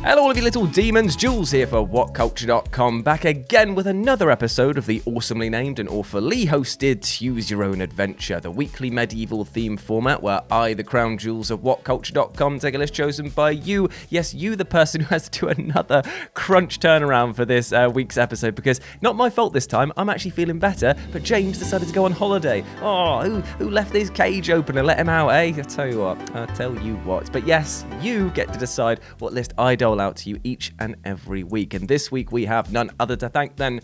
Hello all of you little demons, Jules here for WhatCulture.com, back again with another episode of the awesomely named and awfully hosted Tues Your Own Adventure, the weekly medieval theme format where I, the crown Jules of WhatCulture.com, take a list chosen by you, yes, you the person who has to do another crunch turnaround for this week's episode, because not my fault this time, I'm actually feeling better, but James decided to go on holiday. Oh, who left his cage open and let him out, eh? I'll tell you what. But yes, you get to decide what list I dole out to you each and every week. And this week we have none other to thank than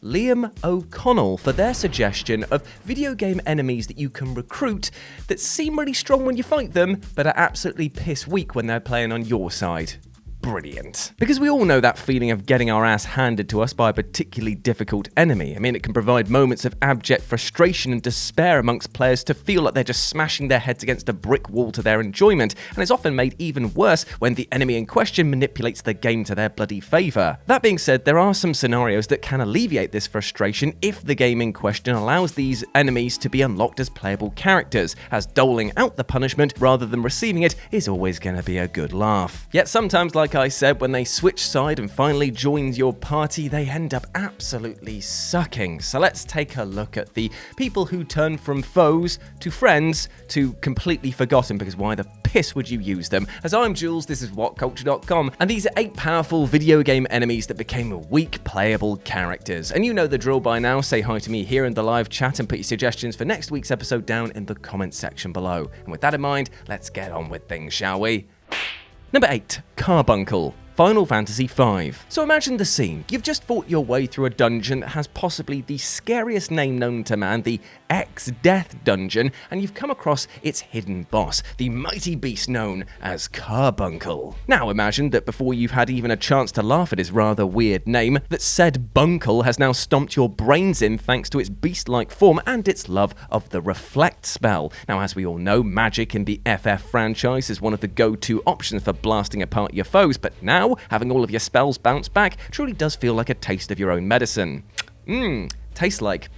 Liam O'Connell for their suggestion of video game enemies that you can recruit that seem really strong when you fight them, but are absolutely piss weak when they're playing on your side. Brilliant. Because we all know that feeling of getting our ass handed to us by a particularly difficult enemy. I mean, it can provide moments of abject frustration and despair amongst players to feel like they're just smashing their heads against a brick wall to their enjoyment, and it's often made even worse when the enemy in question manipulates the game to their bloody favour. That being said, there are some scenarios that can alleviate this frustration if the game in question allows these enemies to be unlocked as playable characters, as doling out the punishment rather than receiving it is always going to be a good laugh. Yet sometimes, like I said, when they switch side and finally join your party, they end up absolutely sucking. So let's take a look at the people who turn from foes to friends to completely forgotten, because why the piss would you use them? As I'm Jules, this is WhatCulture.com, and these are 8 powerful video game enemies that became weak playable characters. And you know the drill by now. Say hi to me here in the live chat and put your suggestions for next week's episode down in the comments section below. And with that in mind, let's get on with things, shall we? Number 8, CARBUNCLE. Final Fantasy V. So imagine the scene. You've just fought your way through a dungeon that has possibly the scariest name known to man, the X-Death Dungeon, and you've come across its hidden boss, the mighty beast known as CARBUNCLE. Now imagine that before you've had even a chance to laugh at his rather weird name, that said bunkle has now stomped your brains in thanks to its beast-like form and its love of the Reflect spell. Now, as we all know, magic in the FF franchise is one of the go-to options for blasting apart your foes, but now having all of your spells bounce back truly does feel like a taste of your own medicine. Tastes like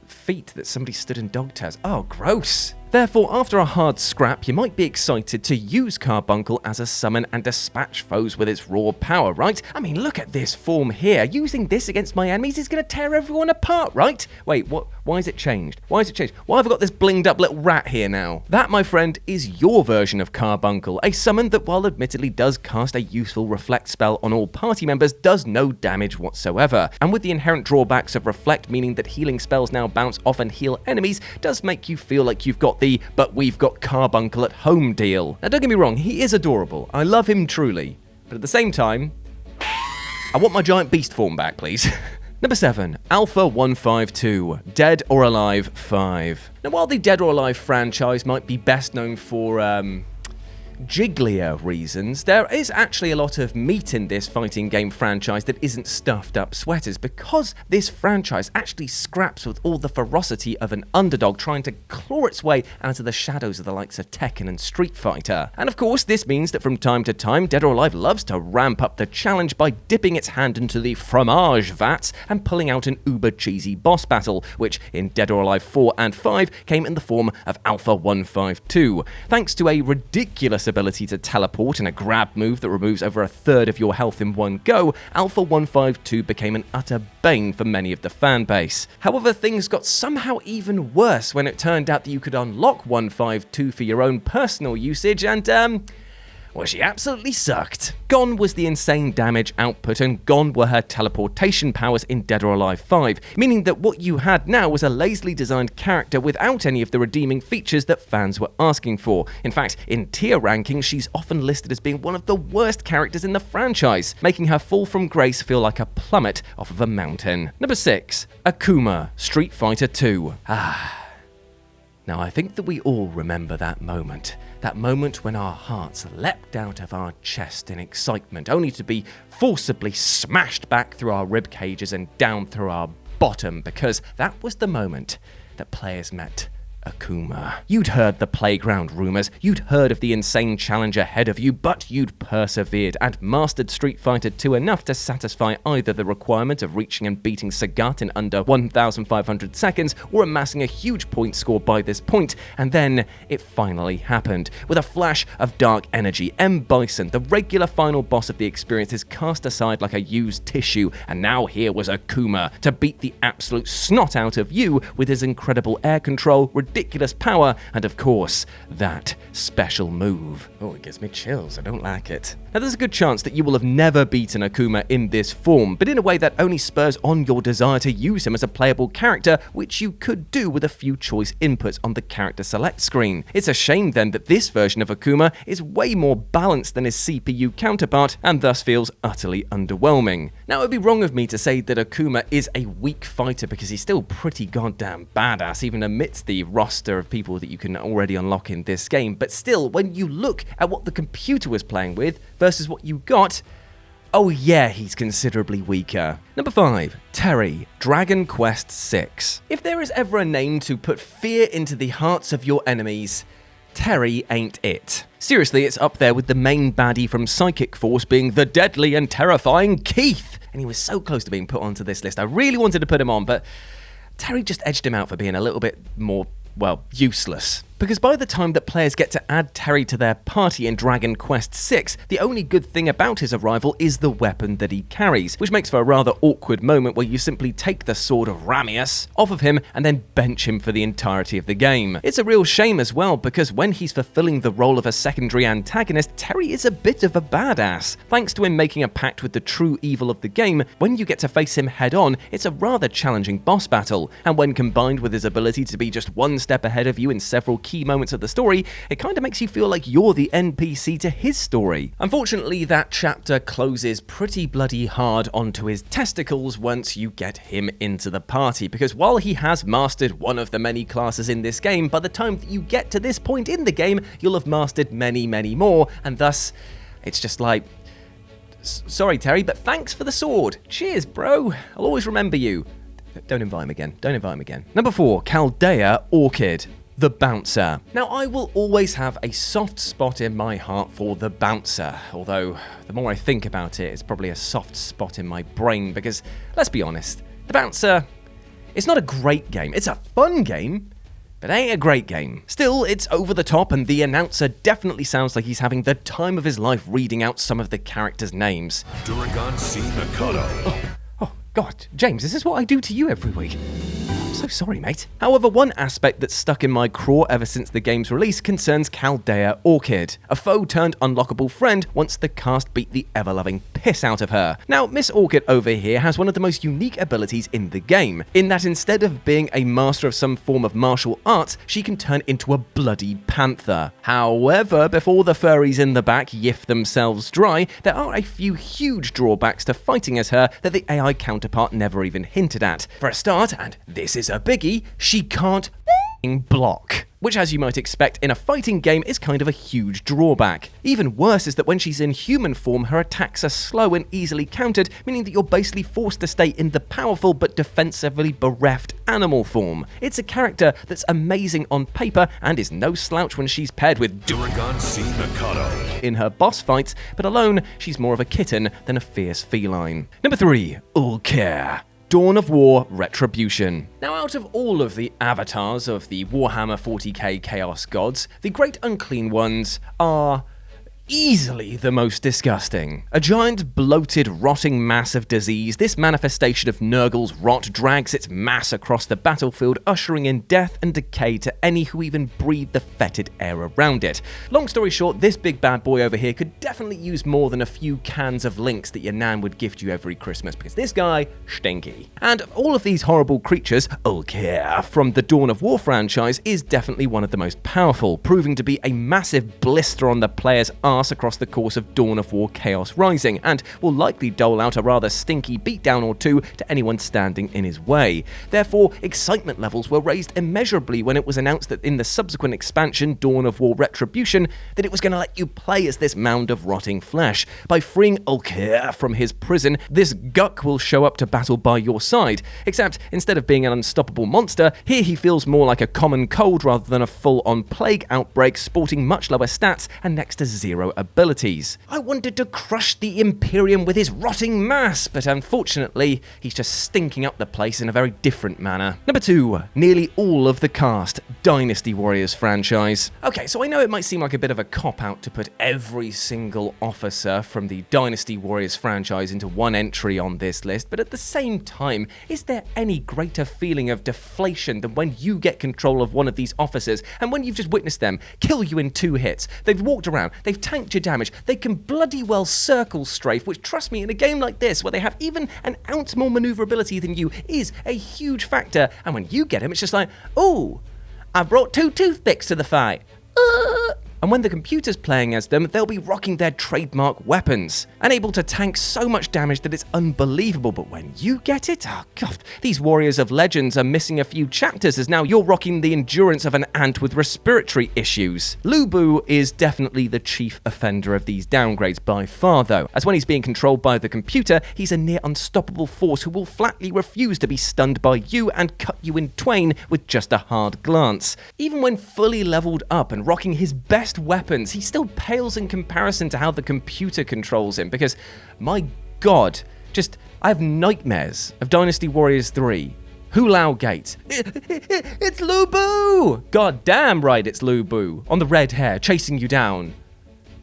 feet that somebody stood in dog tears. Oh, gross. Therefore, after a hard scrap, you might be excited to use CARBUNCLE as a summon and dispatch foes with its raw power, right? I mean, look at this form here. Using this against my enemies is going to tear everyone apart, right? Wait, what? Why has it changed? Why have I got this blinged up little rat here now? That, my friend, is your version of CARBUNCLE, a summon that, while admittedly does cast a useful Reflect spell on all party members, does no damage whatsoever. And with the inherent drawbacks of Reflect, meaning that healing spells now bounce off and heal enemies, does make you feel like you've got the "but we've got CARBUNCLE at home" deal. Now, don't get me wrong, he is adorable. I love him truly. But at the same time, I want my giant beast form back, please. Number 7, Alpha 152, Dead or Alive 5. Now, while the Dead or Alive franchise might be best known for, jigglier reasons, there is actually a lot of meat in this fighting game franchise that isn't stuffed up sweaters, because this franchise actually scraps with all the ferocity of an underdog trying to claw its way out of the shadows of the likes of Tekken and Street Fighter. And of course, this means that from time to time, Dead or Alive loves to ramp up the challenge by dipping its hand into the fromage vats and pulling out an uber cheesy boss battle, which in Dead or Alive 4 and 5 came in the form of Alpha 152. Thanks to a ridiculous ability to teleport and a grab move that removes over a third of your health in one go, Alpha 152 became an utter bane for many of the fan base. However, things got somehow even worse when it turned out that you could unlock 152 for your own personal usage, and well, she absolutely sucked. Gone was the insane damage output, and gone were her teleportation powers in Dead or Alive 5, meaning that what you had now was a lazily designed character without any of the redeeming features that fans were asking for. In fact, in tier rankings, she's often listed as being one of the worst characters in the franchise, making her fall from grace feel like a plummet off of a mountain. Number 6, AKUMA, Street Fighter 2. Now, I think that we all remember that moment when our hearts leapt out of our chest in excitement, only to be forcibly smashed back through our rib cages and down through our bottom, because that was the moment that players met AKUMA. You'd heard the playground rumors, you'd heard of the insane challenge ahead of you, but you'd persevered and mastered Street Fighter 2 enough to satisfy either the requirement of reaching and beating Sagat in under 1,500 seconds or amassing a huge point score by this point, and then it finally happened. With a flash of dark energy, M. Bison, the regular final boss of the experience, is cast aside like a used tissue, and now here was AKUMA to beat the absolute snot out of you with his incredible air control, ridiculous power, and of course, that special move. Oh, it gives me chills, I don't like it. Now there's a good chance that you will have never beaten AKUMA in this form, but in a way that only spurs on your desire to use him as a playable character, which you could do with a few choice inputs on the character select screen. It's a shame then that this version of AKUMA is way more balanced than his CPU counterpart, and thus feels utterly underwhelming. Now it would be wrong of me to say that AKUMA is a weak fighter, because he's still pretty goddamn badass, even amidst the roster of people that you can already unlock in this game, but still, when you look at what the computer was playing with versus what you got, oh yeah, he's considerably weaker. Number 5. Terry, Dragon Quest VI. If there is ever a name to put fear into the hearts of your enemies, Terry ain't it. Seriously, it's up there with the main baddie from Psychic Force being the deadly and terrifying Keith. And he was so close to being put onto this list. I really wanted to put him on, but Terry just edged him out for being a little bit more, well, useless. Because by the time that players get to add Terry to their party in Dragon Quest VI, the only good thing about his arrival is the weapon that he carries, which makes for a rather awkward moment where you simply take the sword of Ramius off of him and then bench him for the entirety of the game. It's a real shame as well, because when he's fulfilling the role of a secondary antagonist, Terry is a bit of a badass. Thanks to him making a pact with the true evil of the game, when you get to face him head on, it's a rather challenging boss battle, and when combined with his ability to be just one step ahead of you in several key moments of the story, it kind of makes you feel like you're the NPC to his story. Unfortunately, that chapter closes pretty bloody hard onto his testicles once you get him into the party, because while he has mastered one of the many classes in this game, by the time that you get to this point in the game, you'll have mastered many, many more, and thus, it's just like, sorry Terry, but thanks for the sword. Cheers, bro. I'll always remember you. Don't invite him again. Don't invite him again. Number 4, KALDEA ORCHID, the Bouncer. Now, I will always have a soft spot in my heart for the Bouncer, although the more I think about it, it's probably a soft spot in my brain, because, let's be honest, the Bouncer, it's not a great game. It's a fun game, but it ain't a great game. Still, it's over the top, and the announcer definitely sounds like he's having the time of his life reading out some of the characters' names. Duragon C. Mikado. Oh, God, James, is this what I do to you every week? So sorry, mate. However, one aspect that's stuck in my craw ever since the game's release concerns KALDEA ORCHID, a foe-turned-unlockable friend once the cast beat the ever-loving piss out of her. Now, Miss ORCHID over here has one of the most unique abilities in the game, in that instead of being a master of some form of martial arts, she can turn into a bloody panther. However, before the furries in the back yiff themselves dry, there are a few huge drawbacks to fighting as her that the AI counterpart never even hinted at. For a start, and this is a biggie, she can't block, which, as you might expect in a fighting game, is kind of a huge drawback. Even worse is that when she's in human form, her attacks are slow and easily countered, meaning that you're basically forced to stay in the powerful but defensively bereft animal form. It's a character that's amazing on paper and is no slouch when she's paired with Duragon C. Mikado in her boss fights, but alone, she's more of a kitten than a fierce feline. Number 3, ULKAIR, Dawn of War Retribution. Now, out of all of the avatars of the Warhammer 40k Chaos Gods, the Great Unclean Ones are easily the most disgusting. A giant, bloated, rotting mass of disease, this manifestation of Nurgle's rot drags its mass across the battlefield, ushering in death and decay to any who even breathe the fetid air around it. Long story short, this big bad boy over here could definitely use more than a few cans of Lynx that your nan would gift you every Christmas, because this guy, stinky. And of all of these horrible creatures, ULKAIR from the Dawn of War franchise is definitely one of the most powerful, proving to be a massive blister on the player's arm pass across the course of Dawn of War Chaos Rising, and will likely dole out a rather stinky beatdown or two to anyone standing in his way. Therefore, excitement levels were raised immeasurably when it was announced that in the subsequent expansion, Dawn of War Retribution, that it was going to let you play as this mound of rotting flesh. By freeing ULKAIR from his prison, this guck will show up to battle by your side, except instead of being an unstoppable monster, here he feels more like a common cold rather than a full-on plague outbreak sporting much lower stats and next to zero abilities. I wanted to crush the Imperium with his rotting mass, but unfortunately, he's just stinking up the place in a very different manner. Number 2, nearly all of the cast, Dynasty Warriors franchise. Okay, so I know it might seem like a bit of a cop-out to put every single officer from the Dynasty Warriors franchise into one entry on this list, but at the same time, is there any greater feeling of deflation than when you get control of one of these officers and when you've just witnessed them kill you in 2 hits? They've walked around, they've tanked your damage, they can bloody well circle strafe, which, trust me, in a game like this where they have even an ounce more maneuverability than you is a huge factor, and when you get him it's just like, ooh, I brought 2 toothpicks to the fight. And when the computer's playing as them, they'll be rocking their trademark weapons and able to tank so much damage that it's unbelievable. But when you get it, oh god, these warriors of legends are missing a few chapters as now you're rocking the endurance of an ant with respiratory issues. Lu Bu is definitely the chief offender of these downgrades by far though, as when he's being controlled by the computer, he's a near unstoppable force who will flatly refuse to be stunned by you and cut you in twain with just a hard glance. Even when fully leveled up and rocking his best weapons, he still pales in comparison to how the computer controls him, because my god, I have nightmares of Dynasty Warriors 3. Hulao Gate. It's Lu Bu! God damn right it's Lu Bu, on the red hair, chasing you down.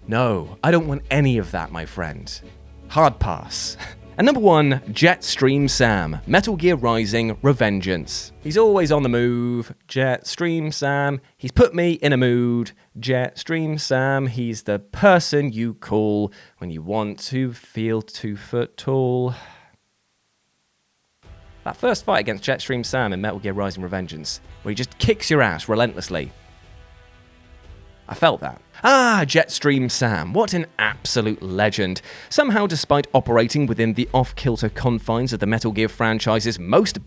No, I don't want any of that, my friend. Hard pass. And number 1, JETSTREAM Sam, Metal Gear Rising, Revengeance. He's always on the move, JETSTREAM Sam. He's put me in a mood, JETSTREAM Sam. He's the person you call when you want to feel 2 foot tall. That first fight against JETSTREAM Sam in Metal Gear Rising Revengeance, where he just kicks your ass relentlessly. I felt that. JETSTREAM Sam, what an absolute legend. Somehow, despite operating within the off-kilter confines of the Metal Gear franchise's most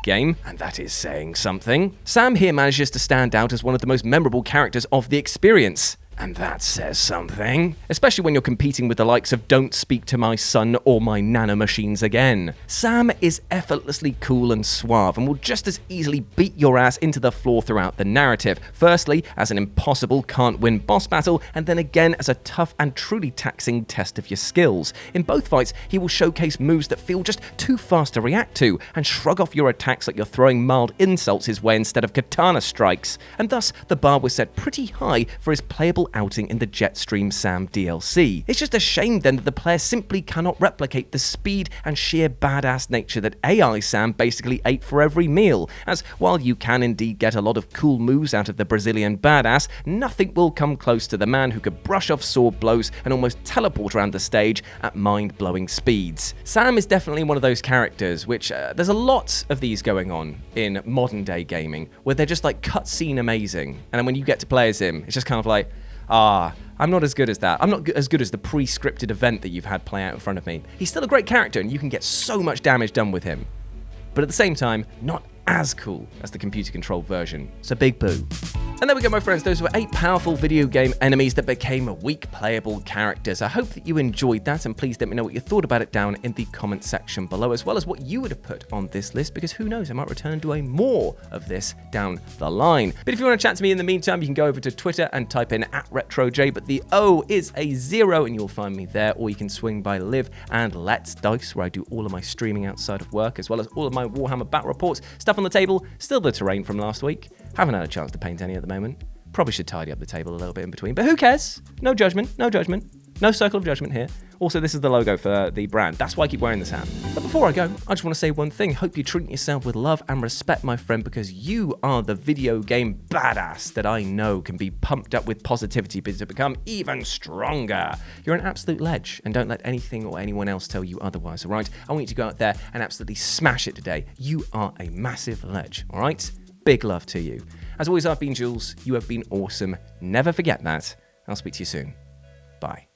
game, and that is saying something, Sam here manages to stand out as one of the most memorable characters of the experience. And that says something. Especially when you're competing with the likes of Don't Speak to My Son or My Nanomachines Again. Sam is effortlessly cool and suave and will just as easily beat your ass into the floor throughout the narrative. Firstly, as an impossible can't-win boss battle, and then again as a tough and truly taxing test of your skills. In both fights, he will showcase moves that feel just too fast to react to, and shrug off your attacks like you're throwing mild insults his way instead of katana strikes. And thus, the bar was set pretty high for his playable outing in the JETSTREAM Sam DLC. It's just a shame then that the player simply cannot replicate the speed and sheer badass nature that AI Sam basically ate for every meal, as while you can indeed get a lot of cool moves out of the Brazilian badass, nothing will come close to the man who could brush off sword blows and almost teleport around the stage at mind-blowing speeds. Sam is definitely one of those characters which, there's a lot of these going on in modern day gaming, where they're just like cutscene amazing, and then when you get to play as him, it's just kind of like, I'm not as good as that. I'm not as good as the pre-scripted event that you've had play out in front of me. He's still a great character and you can get so much damage done with him. But at the same time, not as cool as the computer-controlled version. So big boo. And there we go, my friends. Those were 8 powerful video game enemies that became weak playable characters. I hope that you enjoyed that, and please let me know what you thought about it down in the comment section below, as well as what you would have put on this list, because who knows, I might return and do a more of this down the line. But if you want to chat to me in the meantime, you can go over to Twitter and type in @RetroJ, but the O is a 0, and you'll find me there, or you can swing by Live and Let's Dice, where I do all of my streaming outside of work, as well as all of my Warhammer battle reports, stuff on the table, still the terrain from last week. Haven't had a chance to paint any at the moment. Probably should tidy up the table a little bit in between, but who cares? No judgment, no judgment. No circle of judgment here. Also, this is the logo for the brand. That's why I keep wearing this hat. But before I go, I just want to say one thing. Hope you're treating yourself with love and respect, my friend, because you are the video game badass that I know can be pumped up with positivity to become even stronger. You're an absolute ledge, and don't let anything or anyone else tell you otherwise, all right? I want you to go out there and absolutely smash it today. You are a massive ledge, all right? Big love to you. As always, I've been Jules. You have been awesome. Never forget that. I'll speak to you soon. Bye.